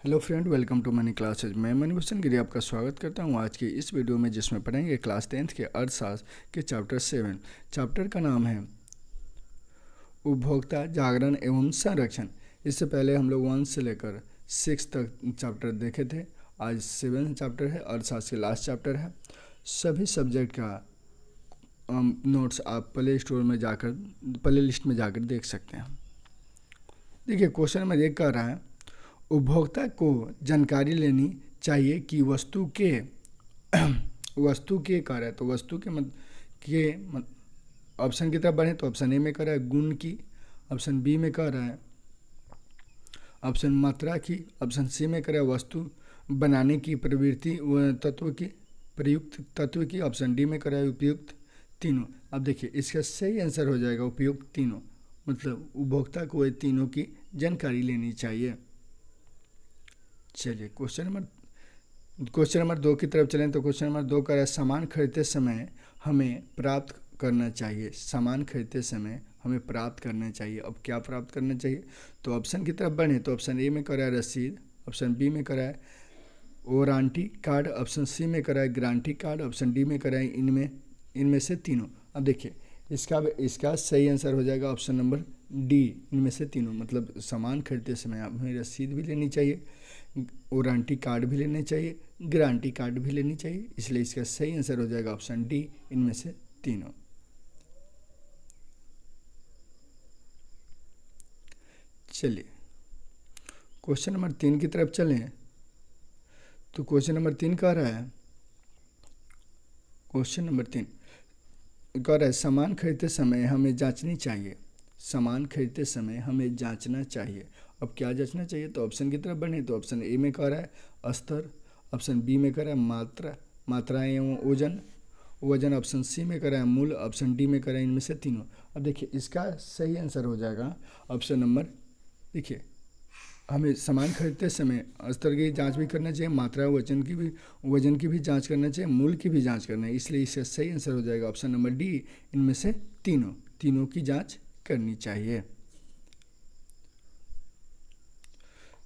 Hello friend, welcome to money classes. मैं मणिभूषण गिरी आपका स्वागत करता हूं आज की इस वीडियो में, जिसमें पढ़ेंगे क्लास 10th के अर्थशास्त्र के चैप्टर 7। चैप्टर का नाम है उपभोक्ता जागरण एवं संरक्षण। इससे पहले हम लोग 1 से लेकर 6 तक चैप्टर देखे थे। आज 7 चैप्टर है, अर्थशास्त्र के लास्ट चैप्टर है। सभी सब्जेक्ट का नोट्स आप प्ले लिस्ट में जाकर देख सकते हैं। देखिए, क्वेश्चन नंबर 1 कह रहा है उपभोक्ता को जानकारी लेनी चाहिए कि वस्तु के वस्तु के कह रहा है, तो वस्तु के ऑप्शन की तरफ बढ़े तो ऑप्शन ए में कह रहा है गुण की, ऑप्शन बी में कह रहा है ऑप्शन मात्रा की, ऑप्शन सी में कह रहा है वस्तु बनाने की प्रवृत्ति तत्व की, प्रयुक्त तत्व की, ऑप्शन डी में कह रहा है उपयुक्त तीनों। अब देखिए, इसका सही आंसर हो जाएगा उपयुक्त तीनों, मतलब उपभोक्ता को ये तीनों की जानकारी लेनी चाहिए। चलिए क्वेश्चन नंबर 2 की तरफ चलें। तो क्वेश्चन नंबर 2 का है सामान खरीदते समय हमें प्राप्त करना चाहिए। सामान खरीदते समय हमें प्राप्त करना चाहिए। अब क्या प्राप्त करना चाहिए, तो ऑप्शन की तरफ बढ़े तो ऑप्शन ए में करा है रसीद, ऑप्शन बी में करा है वारंटी कार्ड, ऑप्शन सी में करा है गारंटी कार्ड, ऑप्शन डी में करा है इनमें से तीनों। अब देखिए, इसका सही आंसर हो जाएगा ऑप्शन नंबर डी, इनमें से तीनों। मतलब सामान खरीदते समय हमें रसीद भी लेनी चाहिए, वारंटी कार्ड भी लेने चाहिए, गारंटी कार्ड भी लेनी चाहिए। इसलिए इसका सही आंसर हो जाएगा ऑप्शन डी, इनमें से तीनों। चलिए क्वेश्चन नंबर 3 की तरफ चलें। तो क्वेश्चन नंबर 3 कह रहा है सामान खरीदते समय हमें जांचनी चाहिए। सामान खरीदते समय हमें जांचना चाहिए। अब क्या जांचना चाहिए, तो ऑप्शन की तरफ बढ़े तो ऑप्शन ए में कह रहा है स्तर, ऑप्शन बी में कह रहा है मात्रा एवं वजन, ऑप्शन सी में कह रहा है मूल्य, ऑप्शन डी में कह रहा है इनमें से तीनों। अब देखिए, इसका सही आंसर हो जाएगा ऑप्शन नंबर, देखिए, हमें सामान खरीदते समय स्तर की जांच भी करना चाहिए, मात्रा वजन की भी जांच करना चाहिए, मूल्य की भी जांच करना है। इसलिए इसका सही आंसर हो जाएगा ऑप्शन नंबर डी, इनमें से तीनों की जांच करनी चाहिए।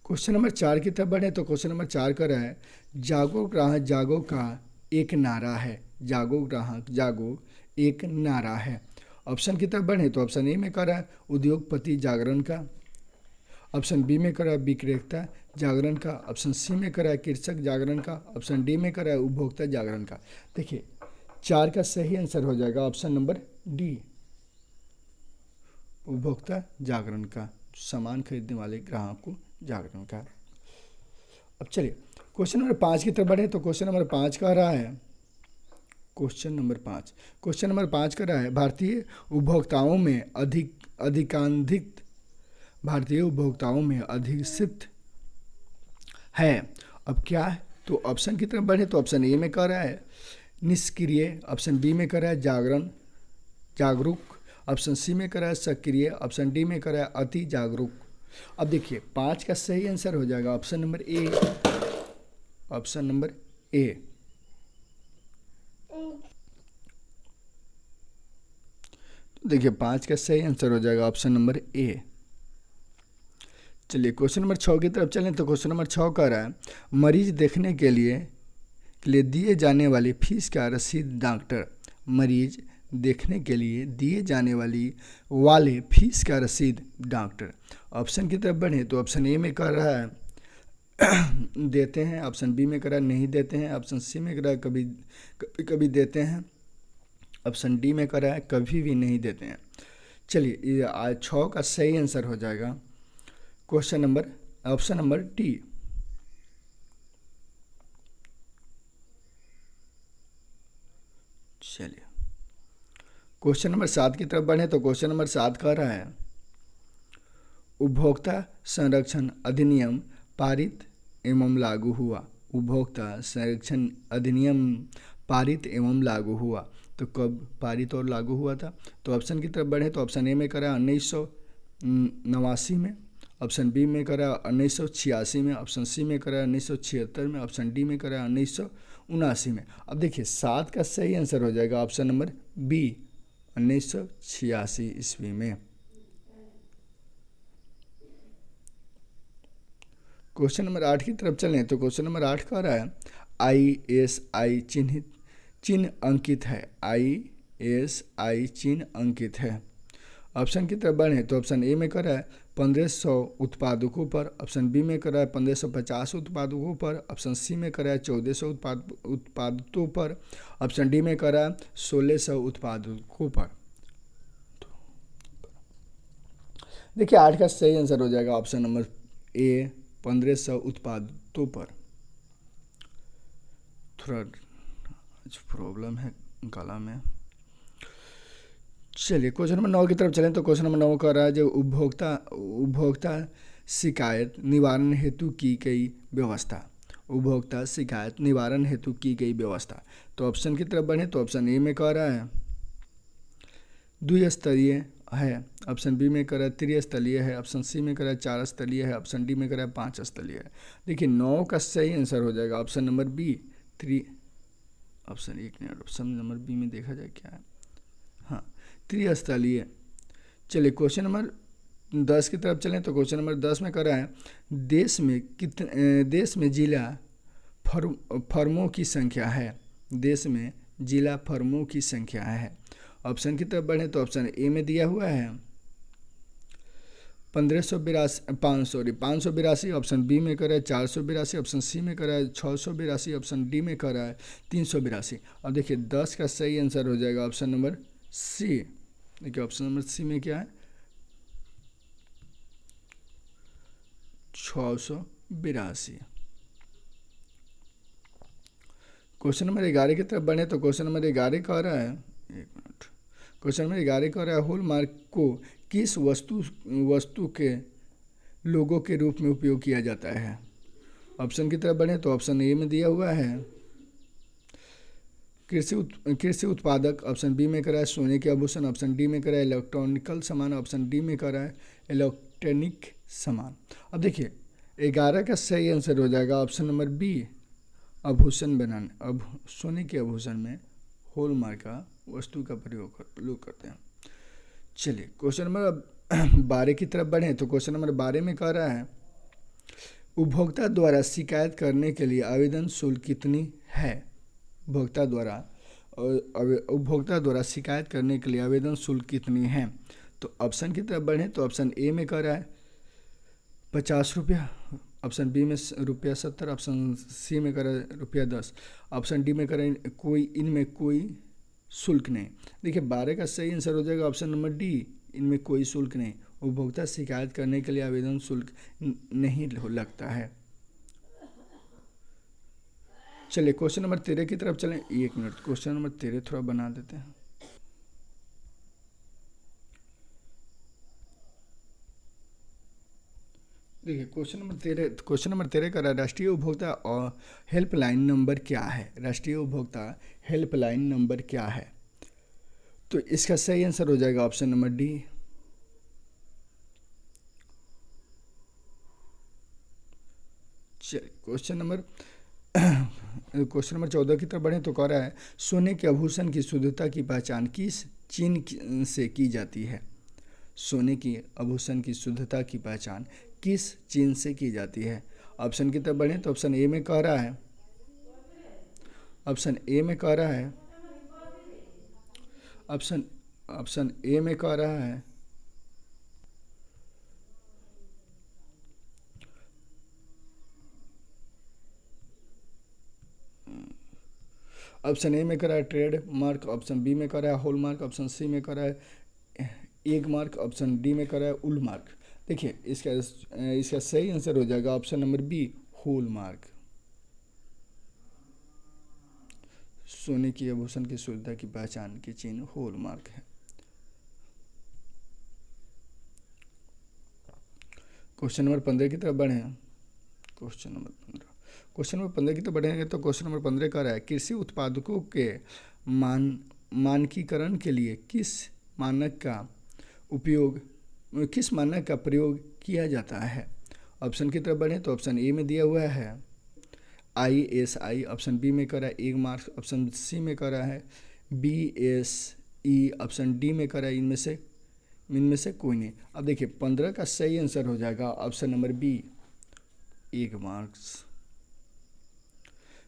क्वेश्चन नंबर 4 की तरफ बढ़े तो क्वेश्चन नंबर 4 कर रहा है जागो ग्राहक जागो का एक नारा है। जागो ग्राहक जागो एक नारा है। ऑप्शन की तरफ बढ़े तो ऑप्शन ए में कर रहा है उद्योगपति जागरण का, ऑप्शन बी में करा विक्रेता जागरण का, ऑप्शन सी में करा कृषक जागरण का, ऑप्शन डी में करा उपभोक्ता जागरण का। देखिए, 4 का सही आंसर हो जाएगा ऑप्शन नंबर डी, उपभोक्ता जागरण का, सामान खरीदने वाले ग्राहक को जागरण का। अब चलिए क्वेश्चन नंबर 5 की तरफ बढ़े तो क्वेश्चन नंबर 5 कह रहा है क्वेश्चन नंबर 5 कह रहा है भारतीय उपभोक्ताओं में अधिकृत है। अब क्या है, तो ऑप्शन की तरफ बढ़े तो ऑप्शन ए में कह रहा है निष्क्रिय, ऑप्शन बी में कह रहा है जागरूक, ऑप्शन सी में कह रहा है सक्रिय, ऑप्शन डी में कह रहा है अति जागरूक। अब देखिए, 5 का सही आंसर हो जाएगा ऑप्शन नंबर ए। तो देखिए, 5 का सही आंसर हो जाएगा ऑप्शन नंबर ए। चलिए क्वेश्चन नंबर 6 की तरफ चलें। तो क्वेश्चन नंबर 6 कह रहा है मरीज देखने के लिए दिए जाने वाली फीस का रसीद डॉक्टर। मरीज देखने के लिए दिए जाने वाले फीस का रसीद डॉक्टर। ऑप्शन की तरफ बढ़े तो ऑप्शन ए में कह रहा है देते हैं, ऑप्शन बी में कह रहा है नहीं देते हैं, ऑप्शन सी में कह रहा है कभी कभी देते हैं, ऑप्शन डी में कह रहा है कभी भी नहीं देते हैं। चलिए, 6 का सही आंसर हो जाएगा ऑप्शन नंबर डी। चलिए क्वेश्चन नंबर 7 की तरफ बढ़े तो क्वेश्चन नंबर 7 कह रहा है उपभोक्ता संरक्षण अधिनियम पारित एवं लागू हुआ। उपभोक्ता संरक्षण अधिनियम पारित एवं लागू हुआ। तो कब पारित और लागू हुआ था, तो ऑप्शन की तरफ बढ़े तो ऑप्शन ए में करा 1989 में, ऑप्शन बी में करा 1986 में, ऑप्शन सी में करा 1976 में, ऑप्शन डी में करा 1979 में। अब देखिए, 7 का सही आंसर हो जाएगा ऑप्शन नंबर बी, 1986 ईस्वी में। क्वेश्चन नंबर 8 की तरफ चलें तो क्वेश्चन नंबर 8 कह रहा है ISI चिन्ह अंकित है। ISI चिन्ह अंकित है। ऑप्शन की तरफ बढ़ें तो ऑप्शन ए में कर रहा है 1500 उत्पादकों पर, ऑप्शन बी में कर रहा है 1550 उत्पादकों पर, ऑप्शन सी में कर रहा है 1400 उत्पादकों पर, ऑप्शन डी में कर रहा है 1600 उत्पादकों पर। देखिए 8 का सही आंसर हो जाएगा ऑप्शन नंबर ए 1500 उत्पादकों पर। थोड़ा प्रॉब्लम है गला में। चलिए क्वेश्चन नंबर 9 की तरफ चलें तो क्वेश्चन नंबर 9 कह रहा है जो उपभोक्ता शिकायत निवारण हेतु की गई व्यवस्था। उपभोक्ता शिकायत निवारण हेतु की गई व्यवस्था। तो ऑप्शन की तरफ बढ़े तो ऑप्शन ए में कह रहा है द्विस्तरीय है, ऑप्शन बी में कह रहा है त्रिस्तरीय है, ऑप्शन सी में कह रहा है 4 स्तरीय है, ऑप्शन डी में कह रहा है 5 स्तरीय है। देखिए 9 का सही आंसर हो जाएगा option number B option number B में देखा जाए क्या है, हाँ त्रिस्तरीय। चलिए क्वेश्चन नंबर 10 की तरफ चलें तो क्वेश्चन नंबर 10 में कह रहा है देश में जिला फर्मों की संख्या है। देश में जिला फर्मों की संख्या है। ऑप्शन की तरफ बढ़ें तो ऑप्शन ए में दिया हुआ है 582, ऑप्शन बी में कर रहा है 482, ऑप्शन सी में कर रहा है 682, ऑप्शन डी में कर रहा है 382। अब देखिए 10 का सही आंसर हो जाएगा ऑप्शन नंबर सी। देखिए ऑप्शन नंबर सी में क्या है 682। क्वेश्चन नंबर 11 की तरफ बढ़े तो क्वेश्चन नंबर 11 कह रहा है क्वेश्चन नंबर 11 कह रहा है हॉलमार्क को किस वस्तु के लोगो के रूप में उपयोग किया जाता है। ऑप्शन की तरफ बढ़े तो ऑप्शन ए में दिया हुआ है कृषि उत्पादक, ऑप्शन बी में करा है सोने के आभूषण, ऑप्शन डी में करा है इलेक्ट्रॉनिकल सामान, ऑप्शन डी में करा है इलेक्ट्रॉनिक सामान। अब देखिए 11 का सही आंसर हो जाएगा ऑप्शन नंबर बी आभूषण बनाने। अब सोने के आभूषण में हॉलमार्क का वस्तु का प्रयोग करते हैं। चलिए क्वेश्चन नंबर 12 की तरफ बढ़ें तो क्वेश्चन नंबर 12 में कह रहा है उपभोक्ता द्वारा शिकायत करने के लिए आवेदन शुल्क कितनी है। उपभोक्ता द्वारा शिकायत करने के लिए आवेदन शुल्क कितनी है। तो ऑप्शन की तरफ बढ़ें तो ऑप्शन ए में कह रहा है 50 रुपया, ऑप्शन बी में ₹70, ऑप्शन सी में कह रहा है ₹10, ऑप्शन डी में कह रहा है इनमें कोई शुल्क नहीं। देखिए 12 का सही आंसर हो जाएगा ऑप्शन नंबर डी इनमें कोई शुल्क नहीं। उपभोक्ता शिकायत करने के लिए आवेदन शुल्क नहीं लगता है। चलिए क्वेश्चन नंबर 13 की तरफ चलें। 1 मिनट क्वेश्चन नंबर 13 थोड़ा बना देते हैं। देखिए क्वेश्चन नंबर 13 का राष्ट्रीय उपभोक्ता और हेल्पलाइन नंबर क्या है। राष्ट्रीय उपभोक्ता हेल्पलाइन नंबर क्या है। तो इसका सही आंसर हो जाएगा ऑप्शन नंबर डी। चलिए क्वेश्चन नंबर 14 की तरफ बढ़े तो कह रहा है सोने के आभूषण की शुद्धता की पहचान किस चिन्ह से की जाती है। सोने की आभूषण की शुद्धता की पहचान किस चिन्ह से की जाती है। ऑप्शन की तरफ बढ़े तो ऑप्शन ए में कह रहा है ऑप्शन ए में कह रहा है ऑप्शन ए में करा है ट्रेड मार्क, ऑप्शन बी में करा है हॉल मार्क, ऑप्शन सी में करा है एग मार्क, ऑप्शन डी में करा है उल मार्क। देखिए इसका सही आंसर हो जाएगा option number B hallmark. सोने की आभूषण की शुद्धता की पहचान की चिन्ह होल मार्क है। क्वेश्चन नंबर 15 की तरफ बढ़े। क्वेश्चन नंबर 15 की तरफ बढ़ेंगे तो क्वेश्चन नंबर 15 कह रहा है कृषि उत्पादकों के मानकीकरण के लिए किस मानक का प्रयोग किया जाता है। ऑप्शन की तरफ बढ़े तो ऑप्शन ए में दिया हुआ है ISI, ऑप्शन बी में कर रहा है एग मार्क, ऑप्शन सी में कर रहा है BSE, ऑप्शन डी में कर रहा है इनमें से कोई नहीं। अब देखिए 15 का सही आंसर हो जाएगा option number B 1 marks.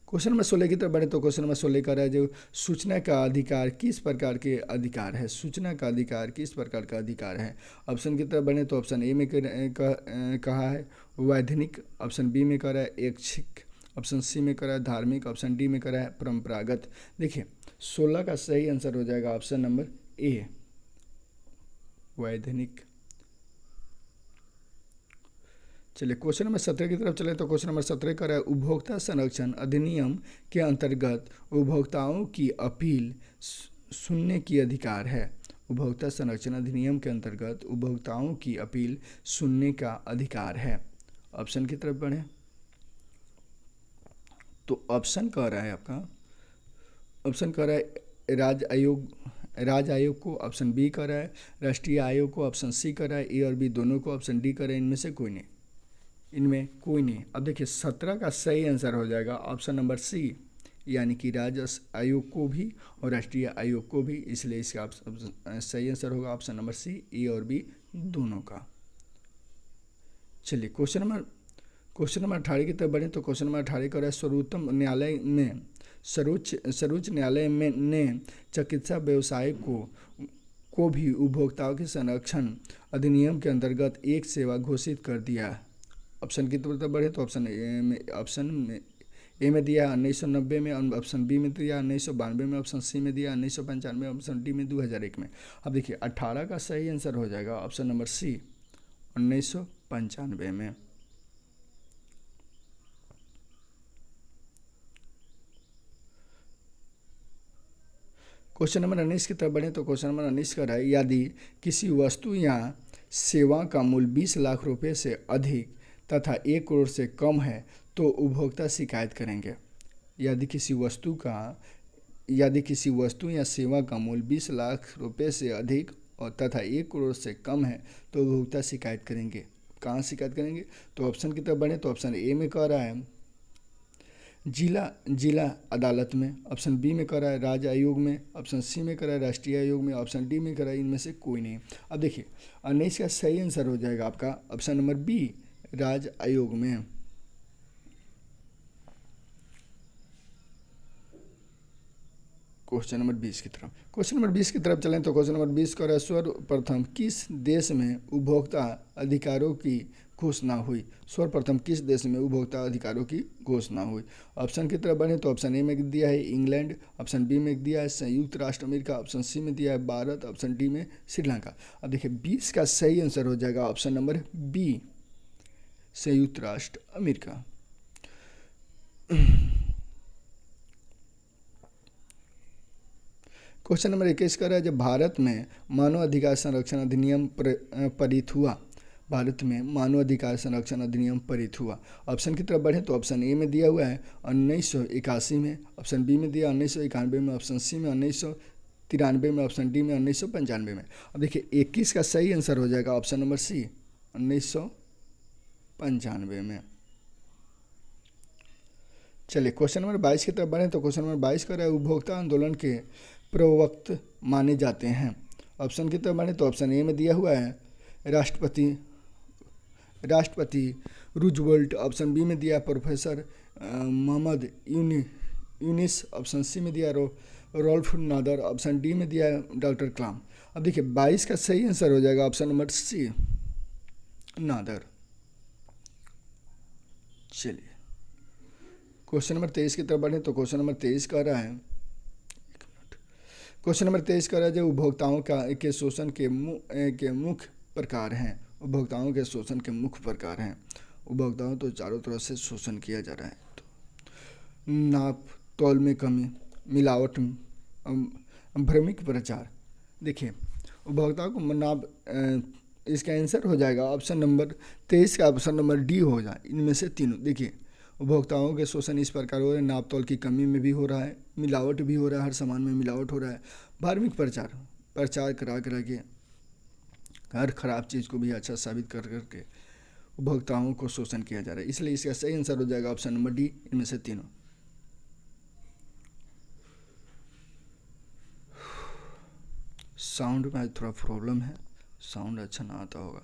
Question number 16 की तरफ बढ़े तो क्वेश्चन नंबर 16 कह रहा है जो सूचना का अधिकार किस प्रकार के अधिकार है। सूचना का अधिकार किस प्रकार का अधिकार है। ऑप्शन की तरफ बढ़े तो ऑप्शन ए में कहा है वैधानिक, ऑप्शन बी में कह रहा है ऐच्छिक, ऑप्शन सी में कह रहा है धार्मिक, ऑप्शन डी में कह रहा है परंपरागत। देखिए 16 का सही आंसर हो जाएगा ऑप्शन नंबर ए वैधानिक। चलिए क्वेश्चन नंबर 17 की तरफ चले तो क्वेश्चन नंबर 17 कर रहा है उपभोक्ता संरक्षण अधिनियम के अंतर्गत उपभोक्ताओं की अपील सुनने की अधिकार है। उपभोक्ता संरक्षण अधिनियम के अंतर्गत उपभोक्ताओं की अपील सुनने का अधिकार है। ऑप्शन की तरफ बढ़े तो ऑप्शन कह रहा है आपका, ऑप्शन कह रहा है राज्य आयोग को, ऑप्शन बी कह रहा है राष्ट्रीय आयोग को, ऑप्शन सी कह रहा है ए और बी दोनों को, ऑप्शन डी कह रहा है इनमें से कोई नहीं, इनमें कोई नहीं। अब देखिए 17 का सही आंसर हो जाएगा ऑप्शन नंबर सी, यानी कि राज्य आयोग को भी और राष्ट्रीय आयोग को भी, इसलिए इसका सही आंसर होगा ऑप्शन नंबर सी ए और बी दोनों का। चलिए क्वेश्चन नंबर 18 की तरफ बढ़े तो क्वेश्चन नंबर 18 कर रहा है सर्वोच्च न्यायालय में सर्वोच्च न्यायालय में ने चिकित्सा व्यवसाय को भी उपभोक्ताओं के संरक्षण अधिनियम के अंतर्गत एक सेवा घोषित कर दिया। ऑप्शन की तरफ बढ़े तो ऑप्शन ए में दिया 1990 में, ऑप्शन बी में दिया 1992 में, ऑप्शन सी में दिया 1995, ऑप्शन डी में 2001 में। अब देखिए 18 का सही आंसर हो जाएगा ऑप्शन नंबर सी 1995 में। क्वेश्चन नंबर 19 की तरफ बढ़े तो क्वेश्चन नंबर 19 का है यदि किसी वस्तु या सेवा का मूल्य 20 लाख रुपए से अधिक तथा 1 करोड़ से कम है तो उपभोक्ता शिकायत करेंगे। यदि किसी वस्तु या सेवा का मूल्य 20 लाख रुपए से अधिक और तथा 1 करोड़ से कम है तो उपभोक्ता शिकायत करेंगे। कहाँ शिकायत करेंगे तो ऑप्शन की तरफ बढ़े तो ऑप्शन ए में कह रहा है जिला अदालत में, ऑप्शन बी में कह रहा है राज्य आयोग में, ऑप्शन सी में कह रहा है राष्ट्रीय आयोग में, ऑप्शन डी में कह रहा है इनमें से कोई नहीं। अब देखिए 19 का सही आंसर हो जाएगा आपका ऑप्शन नंबर बी राज्य आयोग में। क्वेश्चन नंबर 20 की तरफ चलें तो क्वेश्चन नंबर 20 का सर्वप्रथम किस देश में उपभोक्ता अधिकारों की घोषणा हुई। सर्वप्रथम किस देश में उपभोक्ता अधिकारों की घोषणा हुई। ऑप्शन की तरफ बढ़े तो ऑप्शन ए में दिया है इंग्लैंड, ऑप्शन बी में दिया है संयुक्त राष्ट्र अमेरिका, ऑप्शन सी में दिया है भारत, ऑप्शन डी में श्रीलंका। अब देखिए 20 का सही आंसर हो जाएगा ऑप्शन नंबर बी संयुक्त राष्ट्र अमेरिका। क्वेश्चन नंबर 21 कर रहा है जब भारत में मानव अधिकार संरक्षण अधिनियम पारित हुआ। भारत में मानव अधिकार संरक्षण अधिनियम पारित हुआ। ऑप्शन की तरफ बढ़े तो ऑप्शन ए में दिया हुआ है 1981 में, ऑप्शन बी में दिया 1991 में, ऑप्शन सी में 1993 में, ऑप्शन डी में 1995 में। अब देखिए 21 का सही आंसर हो जाएगा ऑप्शन नंबर सी 1995 में। चलिए क्वेश्चन नंबर 22 की तरफ बढ़े तो क्वेश्चन नंबर 22 कर रहा है उपभोक्ता आंदोलन के प्रवक्ता माने जाते हैं। ऑप्शन की तरफ बढ़े तो ऑप्शन ए में दिया हुआ है राष्ट्रपति रूजवेल्ट, ऑप्शन बी में दिया professor Mohammad Yunus, option C में दिया रोल्फ नादर, ऑप्शन डी में दिया डॉक्टर कलाम। अब देखिए 22 का सही आंसर हो जाएगा ऑप्शन नंबर सी नादर। चलिए क्वेश्चन नंबर 23 की तरफ बढ़े तो क्वेश्चन नंबर 23 कह रहा है जो उपभोक्ताओं के शोषण के मुख्य प्रकार हैं। उपभोक्ताओं के शोषण के मुख्य प्रकार हैं। उपभोक्ताओं तो चारों तरफ से शोषण किया जा रहा है। तो नाप तौल में कमी, मिलावट, भ्रमिक प्रचार। देखिए उपभोक्ताओं को इसका आंसर हो जाएगा ऑप्शन नंबर 23 का ऑप्शन नंबर डी हो जाए इनमें से तीनों। देखिए उपभोक्ताओं के शोषण इस प्रकार हो रहे हैं, नाप तौल की कमी में भी हो रहा है, मिलावट भी हो रहा है, हर सामान में मिलावट हो रहा है, धार्मिक प्रचार करा के हर खराब चीज़ को भी अच्छा साबित कर करके उपभोक्ताओं को शोषण किया जा रहा है। इसलिए इसका सही आंसर हो जाएगा ऑप्शन नंबर डी इनमें से तीनों। साउंड में आज थोड़ा प्रॉब्लम है, साउंड अच्छा ना आता होगा।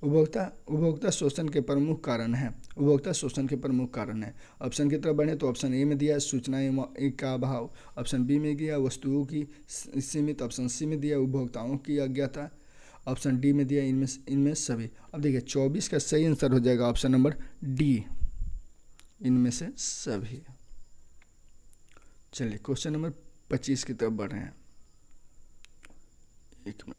उपभोक्ता उपभोक्ता शोषण के प्रमुख कारण हैं। उपभोक्ता शोषण के प्रमुख कारण हैं। ऑप्शन की तरफ बढ़े तो ऑप्शन ए में दिया है सूचना का अभाव, ऑप्शन बी में दिया वस्तुओं की सीमित, ऑप्शन सी में दिया उपभोक्ताओं की अज्ञाता, ऑप्शन डी में दिया इनमें सभी। अब देखिए 24 का सही आंसर हो जाएगा ऑप्शन नंबर डी, इनमें से सभी। चलिए क्वेश्चन नंबर 25 की तरफ बढ़ रहे हैं। एक मिनट,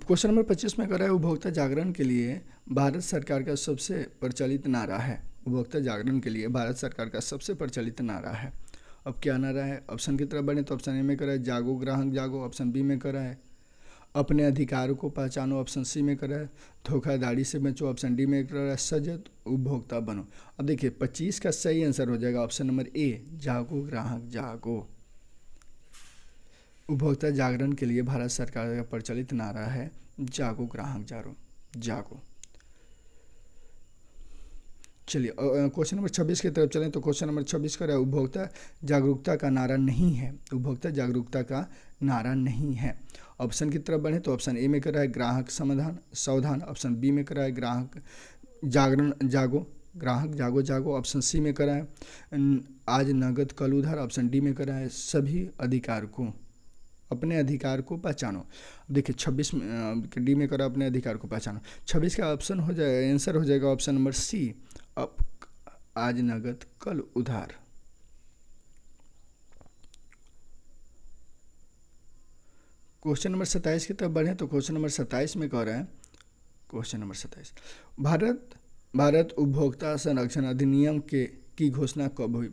क्वेश्चन नंबर 25 में कर रहा है उपभोक्ता जागरण के लिए भारत सरकार का सबसे प्रचलित नारा है। उपभोक्ता जागरण के लिए भारत सरकार का सबसे प्रचलित नारा है। अब क्या नारा है? ऑप्शन की तरफ बढ़े तो ऑप्शन ए में कर रहा है जागो ग्राहक जागो, ऑप्शन बी में कर रहा है अपने अधिकारों को पहचानो, ऑप्शन सी में कर रहा है धोखाधड़ी से बचो, ऑप्शन डी में कर रहा है सजग उपभोक्ता बनो। अब देखिए 25 का सही आंसर हो जाएगा ऑप्शन नंबर ए, जागो ग्राहक जागो। उपभोक्ता जागरण के लिए भारत सरकार का प्रचलित नारा है जागो ग्राहक जागो। चलिए क्वेश्चन नंबर 26 की तरफ चलें तो क्वेश्चन नंबर 26 का है उपभोक्ता जागरूकता का नारा नहीं है। उपभोक्ता जागरूकता का नारा नहीं है। ऑप्शन की तरफ बढ़े तो ऑप्शन ए में कर रहा है ग्राहक समाधान सावधान, ऑप्शन बी में कर रहा है ग्राहक जागरण जागो ग्राहक जागो जागो, ऑप्शन सी में कर रहा है आज नगद कल उधार, ऑप्शन डी में कर रहा है सभी अधिकार को अपने अधिकार को पहचानो। देखिए 26 में डी में करा अपने अधिकार को पहचानो। 26 का ऑप्शन हो जाएगा आंसर हो जाएगा ऑप्शन नंबर सी, अब आज नगद कल उधार। क्वेश्चन नंबर 27 की तरफ बढ़े तो क्वेश्चन नंबर 27 में कह रहा है क्वेश्चन नंबर 27 भारत उपभोक्ता संरक्षण अधिनियम की घोषणा कब हुई?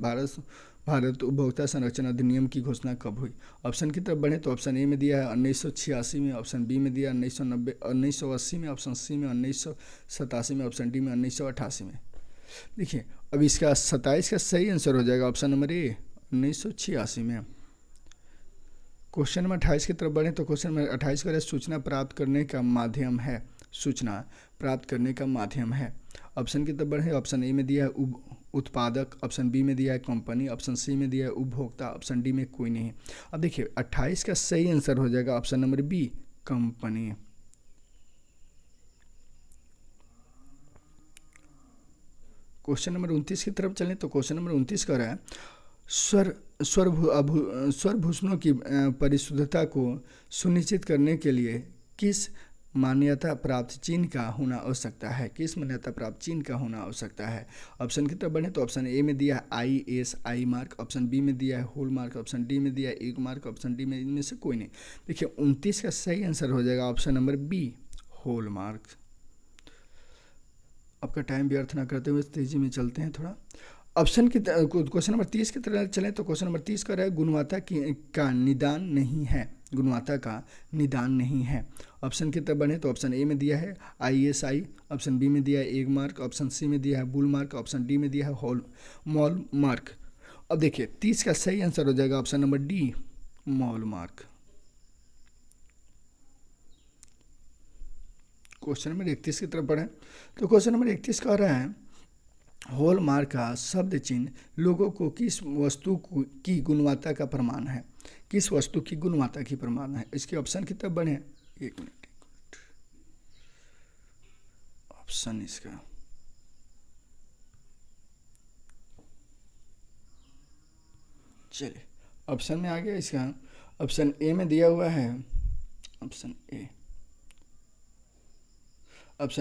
भारत उपभोक्ता संरक्षण अधिनियम की घोषणा कब हुई? ऑप्शन की तरफ बढ़े तो ऑप्शन ए में दिया है 1986 में, ऑप्शन बी में दिया 1980 में, ऑप्शन सी में 1987 में, ऑप्शन डी में 1988 में। देखिए अब इसका 27 का सही आंसर हो जाएगा ऑप्शन नंबर ए 1986 में। क्वेश्चन नंबर 28 की तरफ बढ़े तो क्वेश्चन नंबर 28 का सूचना प्राप्त करने का माध्यम है। सूचना प्राप्त करने का माध्यम है। ऑप्शन की तरफ बढ़े ऑप्शन ए में दिया है उत्पादक, ऑप्शन बी में दिया है कंपनी, ऑप्शन सी में दिया है उपभोक्ता, ऑप्शन डी में कोई नहीं। अब देखिए 28 का सही आंसर हो जाएगा option number B company. Question number 29 की तरफ चलें तो क्वेश्चन नंबर 29 का रहा है स्वरभूषणों की परिशुद्धता को सुनिश्चित करने के लिए किस मान्यता प्राप्त चिन्ह का होना आवश्यकता है? किस मान्यता प्राप्त चिन्ह का होना आवश्यकता है? ऑप्शन की तरफ बढ़े तो ऑप्शन ए में दिया है ISI मार्क, ऑप्शन बी में दिया है होल मार्क, ऑप्शन डी में दिया है एक मार्क, ऑप्शन डी में इनमें से कोई नहीं। देखिए 29 का सही आंसर हो जाएगा option number B hallmark. आपका टाइम व्यर्थ ना करते हुए तेजी में चलते हैं थोड़ा। ऑप्शन की क्वेश्चन नंबर 30 की तरह चलें तो क्वेश्चन नंबर 30 का है गुणवत्ता का निदान नहीं है। गुणवत्ता का निदान नहीं है। ऑप्शन की तरफ बढ़े तो ऑप्शन ए में दिया है ISI, ऑप्शन बी में दिया है एक मार्क, ऑप्शन सी में दिया है बुल मार्क, ऑप्शन डी में दिया है मॉल मार्क। अब देखिए 30 का सही आंसर हो जाएगा option number D mall mark. Question number 31 की तरफ बढ़े तो क्वेश्चन नंबर 31 कह रहा है हॉल मार्क का शब्द चिन्ह लोगों को किस वस्तु की गुणवत्ता का प्रमाण है? किस वस्तु की गुणवत्ता की प्रमाण है? इसके ऑप्शन की तरफ बढ़े। एक मिनट ऑप्शन इसका चलिए ऑप्शन में आ गया इसका। ऑप्शन ए में दिया हुआ है ऑप्शन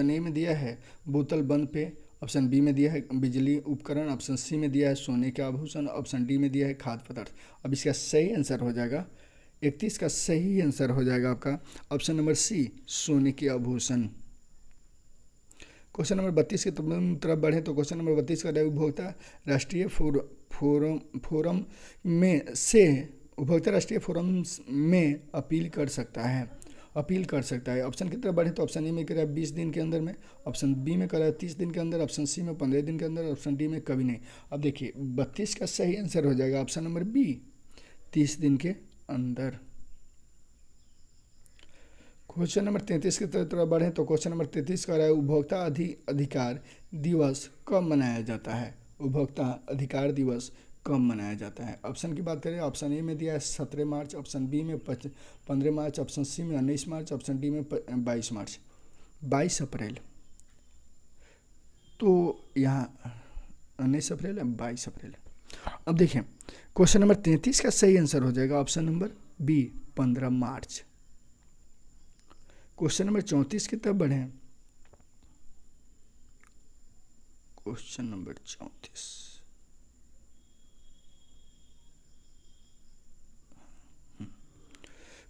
ए में दिया है बोतल बंद पे, ऑप्शन बी में दिया है बिजली उपकरण, ऑप्शन सी में दिया है सोने के आभूषण, ऑप्शन डी में दिया है खाद्य पदार्थ। अब इसका सही आंसर हो जाएगा 31 का सही आंसर हो जाएगा आपका ऑप्शन नंबर सी सोने के आभूषण। क्वेश्चन नंबर 32 की तरफ बढ़े तो क्वेश्चन नंबर 32 का उपभोक्ता राष्ट्रीय फोरम में अपील कर सकता है। ऑप्शन की तरफ बढ़े तो ऑप्शन ए में करा 20 दिन के अंदर में, ऑप्शन बी में करा 30 दिन के अंदर, ऑप्शन सी में 15 दिन के अंदर, ऑप्शन डी में कभी नहीं। अब देखिए 32 का सही आंसर हो जाएगा ऑप्शन नंबर बी 30 दिन के अंदर। क्वेश्चन नंबर 33 की तरफ बढ़े तो क्वेश्चन नंबर 33 का रहा है उपभोक्ता अधिकार दिवस कब मनाया जाता है? उपभोक्ता अधिकार दिवस कब मनाया जाता है? ऑप्शन की बात करें, ऑप्शन ए में दिया है 17 मार्च, ऑप्शन बी में 15 मार्च, ऑप्शन सी में 19 मार्च, ऑप्शन डी में 22 मार्च। 22 अप्रैल। तो यहाँ 19 अप्रैल है, 22 अप्रैल। अब देखें, क्वेश्चन नंबर 33 का सही आंसर हो जाएगा ऑप्शन नंबर बी, 15 मार्च। क्वेश्चन नंबर 34 की तरफ बढ़ें। क्वेश्चन नंबर 34,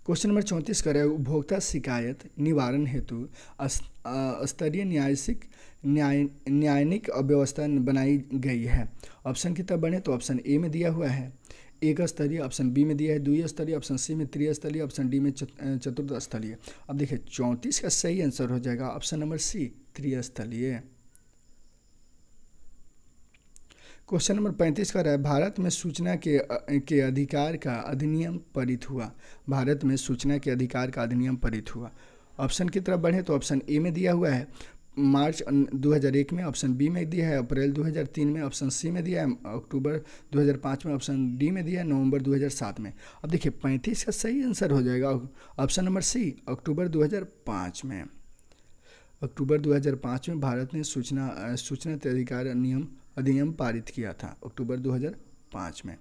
क्वेश्चन नंबर 34 कर रहे हैं, उपभोक्ता शिकायत निवारण हेतु स्तरीय न्यायिक व्यवस्था बनाई गई है। ऑप्शन की तरफ बढ़े तो ऑप्शन ए में दिया हुआ है एक स्तरीय, ऑप्शन बी में दिया है द्विस्तरीय, ऑप्शन सी में त्रिस्तरीय, ऑप्शन डी में चतुर्थ स्तरीय। अब देखिए 34 का सही आंसर हो जाएगा ऑप्शन नंबर सी, त्रिस्तरीय। क्वेश्चन नंबर 35 का है, भारत में सूचना के अधिकार का अधिनियम पारित हुआ। भारत में सूचना के अधिकार का अधिनियम पारित हुआ। ऑप्शन की तरफ बढ़े तो ऑप्शन ए में दिया हुआ है मार्च 2001 में, ऑप्शन बी में दिया है अप्रैल 2003 में, ऑप्शन सी में दिया है अक्टूबर 2005 में, ऑप्शन डी में दिया है नवंबर 2007 में। अब देखिए 35 का सही आंसर हो जाएगा ऑप्शन नंबर सी, अक्टूबर 2005 में। अक्टूबर 2005 में भारत ने सूचना के अधिकार अधिनियम पारित किया था, अक्टूबर 2005 में।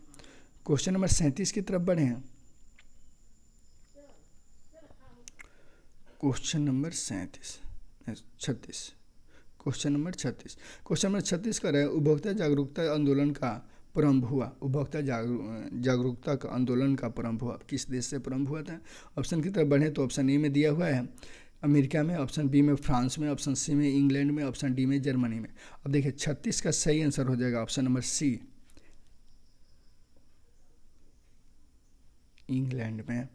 क्वेश्चन नंबर 37 की तरफ बढ़े हैं। Question number 36, question number 36, question number 36 का है, उपभोक्ता जागरूकता आंदोलन का प्रारंभ हुआ। उपभोक्ता जागरूकता का आंदोलन का प्रारंभ हुआ, किस देश से प्रारंभ हुआ था? ऑप्शन की तरफ बढ़े तो ऑप्शन ए में दिया हुआ है अमेरिका में, ऑप्शन बी में फ्रांस में, ऑप्शन सी में इंग्लैंड में, ऑप्शन डी में जर्मनी में। अब देखिए 36 का सही आंसर हो जाएगा ऑप्शन नंबर सी, इंग्लैंड में।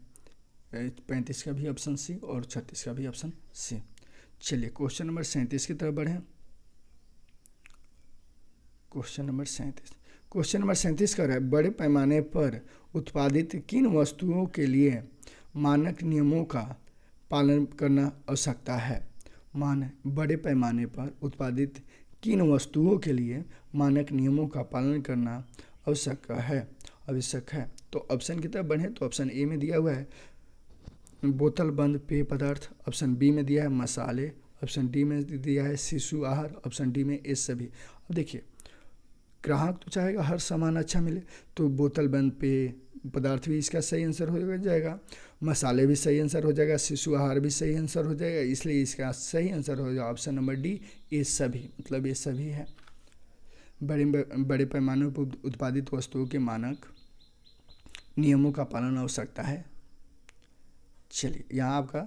35 का भी ऑप्शन सी और 36 का भी ऑप्शन सी। चलिए क्वेश्चन नंबर 37 की तरफ बढ़ें। क्वेश्चन नंबर 37 का है, बड़े पैमाने पर उत्पादित किन वस्तुओं के लिए मानक नियमों का पालन करना आवश्यकता है? बड़े पैमाने पर उत्पादित किन वस्तुओं के लिए मानक नियमों का पालन करना आवश्यक है? तो ऑप्शन की तरफ बढ़े तो ऑप्शन ए में दिया हुआ है बोतल बंद पेय पदार्थ, ऑप्शन बी में दिया है मसाले, ऑप्शन डी में दिया है शिशु आहार, ऑप्शन डी में ये सभी। अब देखिए ग्राहक तो चाहेगा हर सामान अच्छा मिले, तो बोतल बंद पेय पदार्थ भी इसका सही आंसर हो जाएगा, मसाले भी सही आंसर हो जाएगा, शिशु आहार भी सही आंसर हो जाएगा, इसलिए इसका सही आंसर हो जाएगा ऑप्शन नंबर डी, ये सभी। मतलब ये सभी है। बड़े पैमाने पर उत्पादित वस्तुओं के मानक नियमों का पालन आवश्यकता है। चलिए यहाँ आपका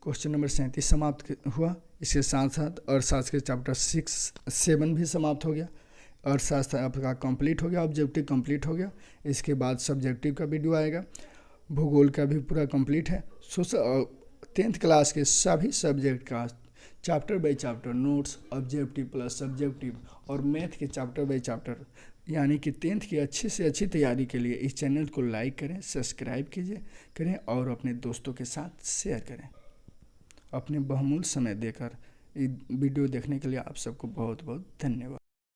क्वेश्चन नंबर 37 समाप्त हुआ। इसके साथ साथ अर्थशास्त्र के चैप्टर 6-7 भी समाप्त हो गया। अर्थशास्त्र आपका कंप्लीट हो गया, ऑब्जेक्टिव कंप्लीट हो गया। इसके बाद सब्जेक्टिव का वीडियो आएगा, भूगोल का भी पूरा कंप्लीट है। 10th क्लास के सभी सब्जेक्ट का chapter by chapter notes, objective plus subjective और मैथ के चैप्टर बाय चैप्टर, यानी कि 10th की अच्छी से अच्छी तैयारी के लिए इस चैनल को लाइक करें, सब्सक्राइब करें और अपने दोस्तों के साथ शेयर करें। अपने बहुमूल्य समय देकर वीडियो देखने के लिए आप सबको बहुत बहुत धन्यवाद।